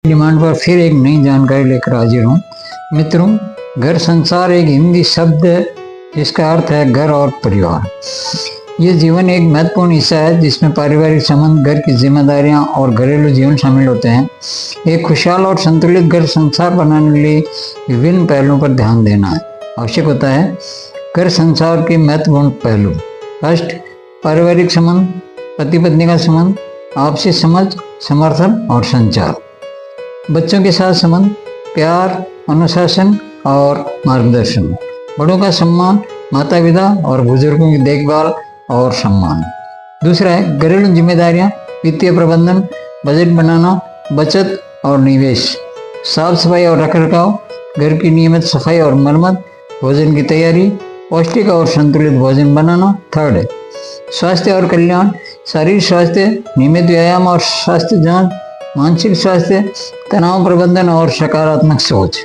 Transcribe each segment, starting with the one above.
Demand पर फिर एक नई जानकारी लेकर हाजिर हूँ। मित्रों, घर संसार एक हिंदी शब्द है जिसका अर्थ है घर और परिवार। ये जीवन एक महत्वपूर्ण हिस्सा है जिसमें पारिवारिक संबंध, घर की जिम्मेदारियां और घरेलू जीवन शामिल होते हैं। एक खुशहाल और संतुलित घर संसार बनाने के लिए विभिन्न पहलुओं पर ध्यान देना आवश्यक होता है। घर संसार के महत्वपूर्ण पहलू: फर्स्ट, पारिवारिक संबंध, पति पत्नी का संबंध, आपसी समझ, समर्थन और संचार। बच्चों के साथ संबंध, प्यार, अनुशासन और मार्गदर्शन। बड़ों का सम्मान, माता पिता और बुजुर्गों की देखभाल और सम्मान। दूसरा है घरेलू जिम्मेदारियां, वित्तीय प्रबंधन, बजट बनाना, बचत और निवेश, साफ सफाई और रखरखाव, घर की नियमित सफाई और मरम्मत, भोजन की तैयारी, पौष्टिक और संतुलित भोजन बनाना। थर्ड है स्वास्थ्य और कल्याण, शारीरिक स्वास्थ्य, नियमित व्यायाम और स्वास्थ्य जांच, मानसिक स्वास्थ्य, तनाव प्रबंधन और सकारात्मक सोच।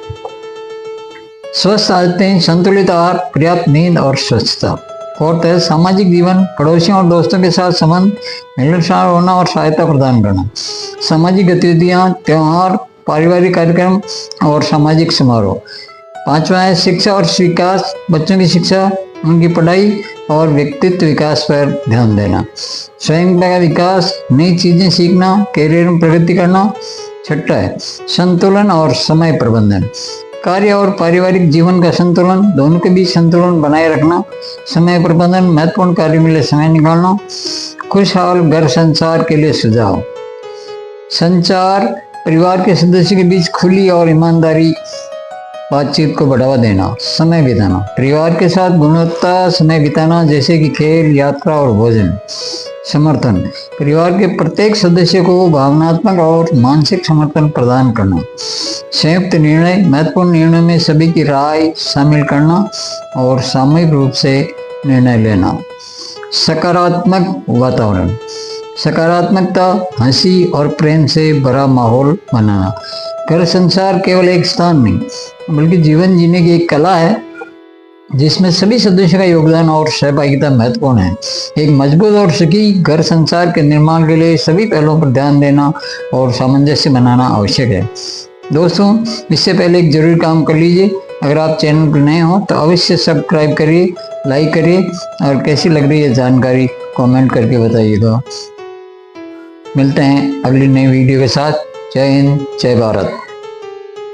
स्वस्थ आदतें, संतुलित आहार, पर्याप्त नींद और स्वच्छता। फोर्थ है सामाजिक जीवन, पड़ोसियों और दोस्तों के साथ संबंध, मिलनसार होना और सहायता प्रदान करना। सामाजिक गतिविधियां, त्यौहार, पारिवारिक कार्यक्रम और सामाजिक समारोह। पांचवा है शिक्षा और विकास, बच्चों की शिक्षा, उनकी पढ़ाई और व्यक्तित्व विकास पर ध्यान देना। स्वयं का विकास, नई चीजें सीखना, कैरियर में प्रगति करना। छठा है संतुलन और समय प्रबंधन, कार्य और पारिवारिक जीवन का संतुलन, दोनों के बीच संतुलन बनाए रखना। समय प्रबंधन, महत्वपूर्ण कार्य के लिए समय निकालना। खुशहाल घर संसार के लिए सुझाव: संचार, परिवार के सदस्यों के बीच खुली और ईमानदारी बातचीत को बढ़ावा देना। समय बिताना, परिवार के साथ गुणवत्ता समय बिताना जैसे कि खेल, यात्रा और भोजन। समर्थन, परिवार के प्रत्येक सदस्य को भावनात्मक और मानसिक समर्थन प्रदान करना। संयुक्त निर्णय, महत्वपूर्ण निर्णय में सभी की राय शामिल करना और सामूहिक रूप से निर्णय लेना। सकारात्मक वातावरण, सकारात्मकता, हंसी और प्रेम से भरा माहौल बनाना। घर संसार केवल एक स्थान नहीं बल्कि जीवन जीने की एक कला है जिसमें सभी सदस्यों का योगदान और सहभागिता महत्वपूर्ण है। एक मजबूत और सुखी घर संसार के निर्माण के लिए सभी पहलुओं पर ध्यान देना और सामंजस्य बनाना आवश्यक है। दोस्तों, इससे पहले एक जरूरी काम कर लीजिए। अगर आप चैनल पर नए हो तो अवश्य सब्सक्राइब करिए, लाइक करिए और कैसी लग रही है जानकारी कमेंट करके बताइएगा। मिलते हैं अगली नई वीडियो के साथ। जय हिंद, जय भारत।